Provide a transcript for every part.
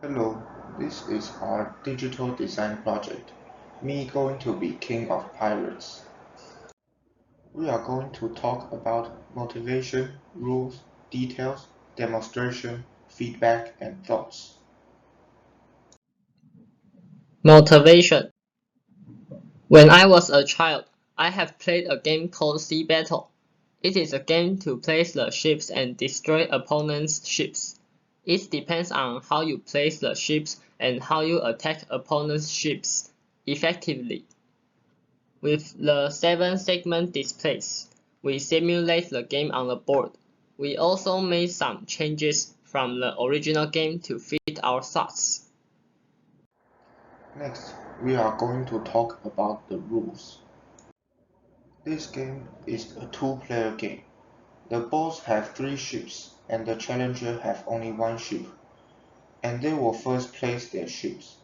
Hello, this is our digital design project. Me going to be king of pirates. We are going to talk about motivation, rules, details, demonstration, feedback, and thoughts. Motivation. When I was a child, I have played a game called Sea Battle. It is a game to place the ships and destroy opponents' ships. It depends on how you place the ships and how you attack opponents' ships effectively. With the 7-segment displays, we simulate the game on the board. We also made some changes from the original game to fit our thoughts. Next, we are going to talk about the rules. This game is a two-player game. The boss have three ships and the challenger have only one ship, and they will first place their ships.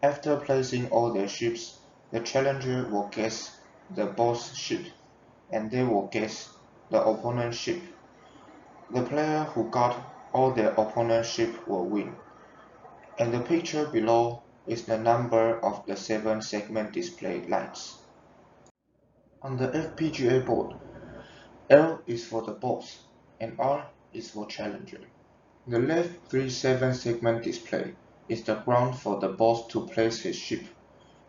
After placing all their ships, the challenger will guess the boss ship, and they will guess the opponent's ship. The player who got all their opponent's ship will win. And the picture below is the number of the 7-segment display lights. On the FPGA board, L is for the boss, and R is for challenger. The left 3 7-segment display is the ground for the boss to place his ship,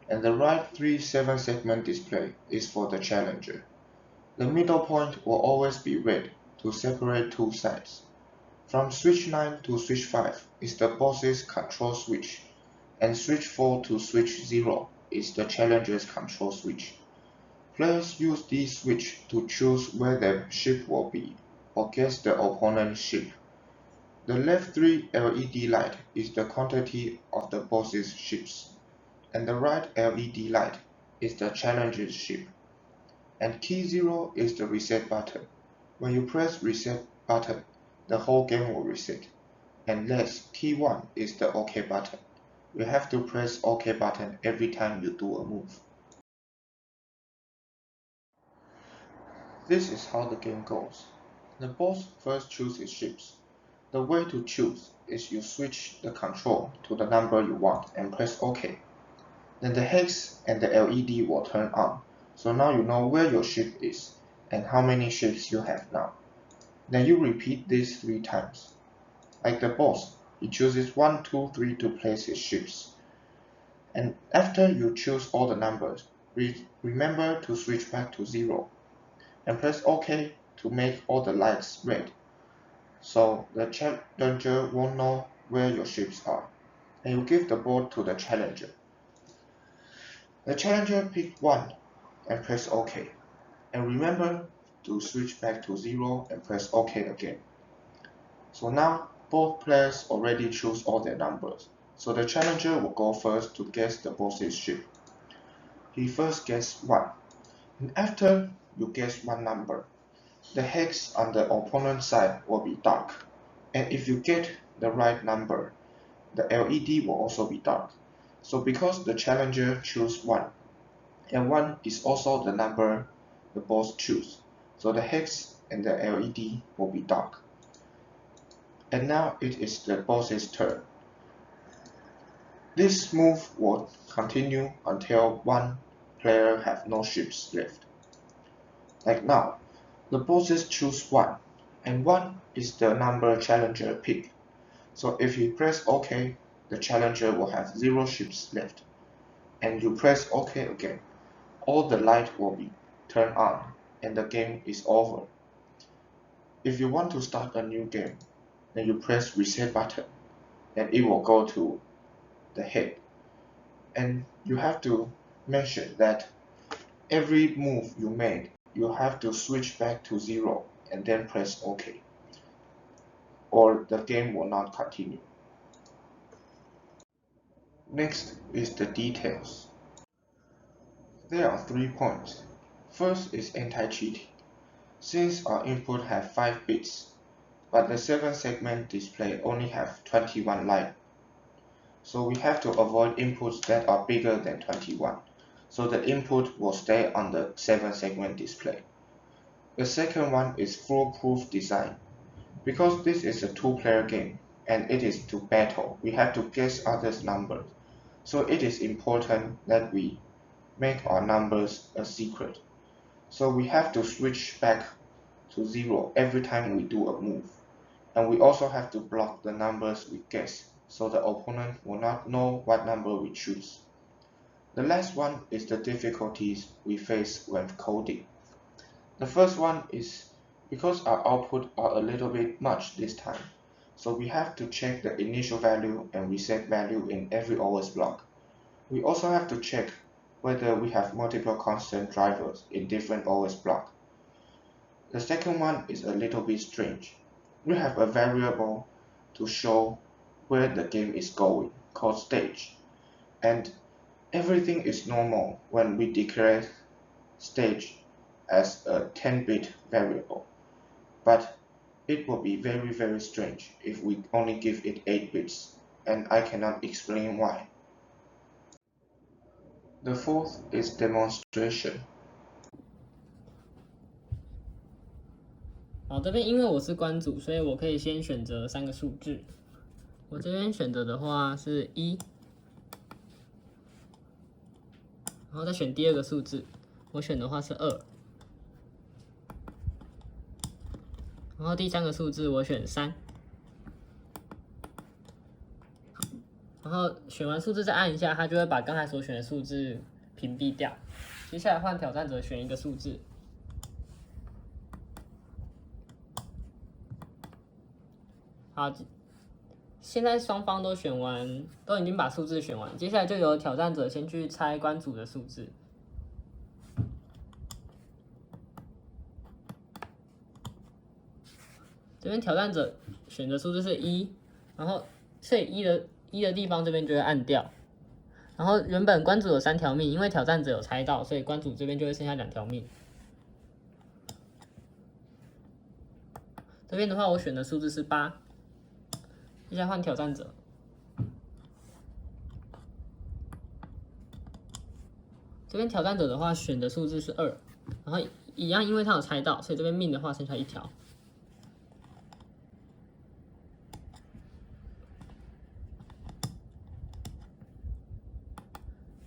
and the right 3 7-segment display is for the challenger. The middle point will always be red to separate two sides. From switch 9 to switch 5 is the boss's control switch, and switch 4 to switch 0 is the challenger's control switch. Players use these switches to choose where their ship will be, or guess the opponent's ship. The left 3 LED light is the quantity of the boss's ships, and the right LED light is the challenger's ship. And key 0 is the reset button. When you press reset button, the whole game will reset. And last, key 1 is the OK button. You have to press OK button every time you do a move. This is how the game goes. The boss first chooses his ships. The way to choose is you switch the control to the number you want and press OK. Then the hex and the LED will turn on, so now you know where your ship is and how many ships you have now. Then you repeat this 3 times. Like the boss, he chooses 1, 2, 3 to place his ships. And after you choose all the numbers, remember to switch back to 0 and press OK to make all the lights red, so the challenger won't know where your ships are, and you give the board to the challenger. The challenger pick 1 and press OK, and remember to switch back to 0 and press OK again. So now both players already choose all their numbers, so the challenger will go first to guess the boss's ship. He first guessed 1, and after you guess one number, the hex on the opponent's side will be dark, and if you get the right number, the LED will also be dark. So because the challenger chose 1, and 1 is also the number the boss choose, so the hex and the LED will be dark. And now it is the boss's turn. This move will continue until one player have no ships left. Like now, the bosses choose 1, and 1 is the number challenger pick. So if you press OK, the challenger will have 0 ships left. And you press OK again, all the light will be turned on, and the game is over. If you want to start a new game, then you press reset button, and it will go to the head. And you have to mention that every move you made, you have to switch back to 0 and then press OK, or the game will not continue. Next is the details. There are 3 points. First is anti-cheating. Since our input have 5 bits, but the 7-segment display only have 21 lines, so we have to avoid inputs that are bigger than 21, so the input will stay on the 7-segment display. The second one is foolproof design. Because this is a 2-player game, and it is to battle. We have to guess others' numbers. So it is important that we make our numbers a secret. So we have to switch back to 0 every time we do a move. And we also have to block the numbers we guess, so the opponent will not know what number we choose. The last one is the difficulties we face when coding. The first one is because our output are a little bit much this time, so we have to check the initial value and reset value in every always block. We also have to check whether we have multiple constant drivers in different always block. The second one is a little bit strange. We have a variable to show where the game is going, called stage, and everything is normal when we declare stage as a 10-bit variable, but it will be very strange if we only give it 8 bits, and I cannot explain why. The fourth is demonstration. 好，这边因为我是关主，所以我可以先选择3个数字。我这边选择的话是1，然后再选第2个数字，我选的话是2，然后第3个数字我选3，然后选完数字再按一下，它就会把刚才所选的数字屏蔽掉。接下来换挑战者选一个数字。好，现在双方都选完，都已经把数字选完，接下来就由挑战者先去猜关主的数字。这边挑战者选的数字是1，然后所以1的地方这边就会按掉。然后原本关主有3条命，因为挑战者有猜到，所以关主这边就会剩下2条命。这边的话，我选的数字是8。接下来换挑战者，这边挑战者的话选的数字是2，然后一样，因为他有猜到，所以这边命的话剩下1条。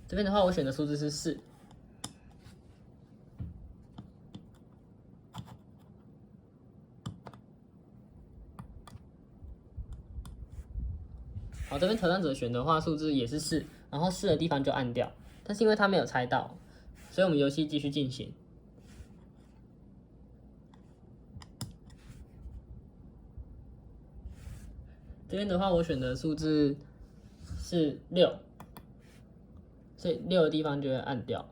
这边的话，我选的数字是4。好，这边挑战者选的话，数字也是4，然后4的地方就按掉。但是因为他没有猜到，所以我们游戏继续进行。这边的话，我选的数字是6，所以6的地方就会按掉。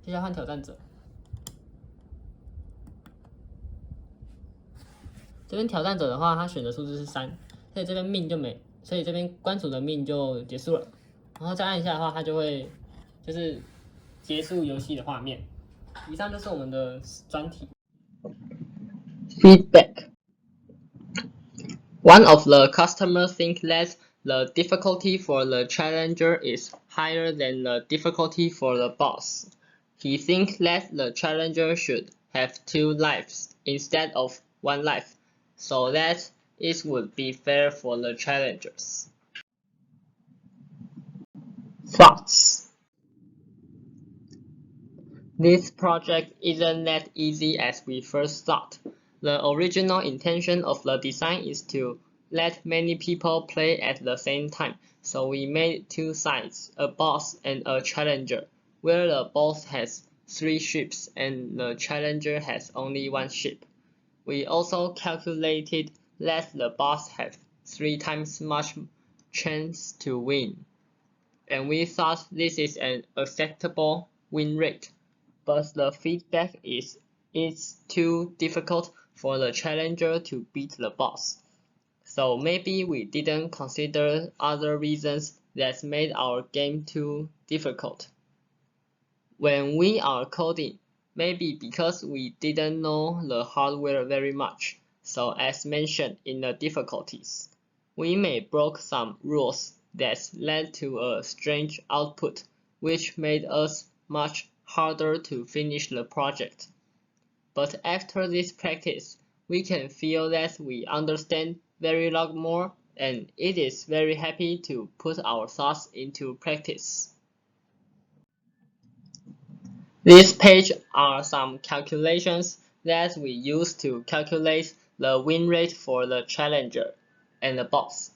接下来换挑战者。这边挑战者的话，他选的数字是3，所以这边命就没，所以这边关主的命就结束了。然后再按一下的话，它就会就是结束游戏的画面。以上就是我们的专题。Feedback. One of the customers think that the difficulty for the challenger is higher than the difficulty for the boss. He thinks that the challenger should have 2 lives instead of 1 life, so that it would be fair for the challengers. Thoughts. This project isn't that easy as we first thought. The original intention of the design is to let many people play at the same time, so we made 2 sides, a boss and a challenger, where the boss has 3 ships and the challenger has only 1 ship. We also calculated that the boss has 3 times much chance to win, and we thought this is an acceptable win rate, but the feedback is it's too difficult for the challenger to beat the boss. So maybe we didn't consider other reasons that made our game too difficult. When we are coding, maybe because we didn't know the hardware very much, so as mentioned in the difficulties, we may broke some rules that led to a strange output, which made us much harder to finish the project. But after this practice, we can feel that we understand very lot more, and it is very happy to put our thoughts into practice. This page are some calculations that we use to calculate the win rate for the challenger and the boss.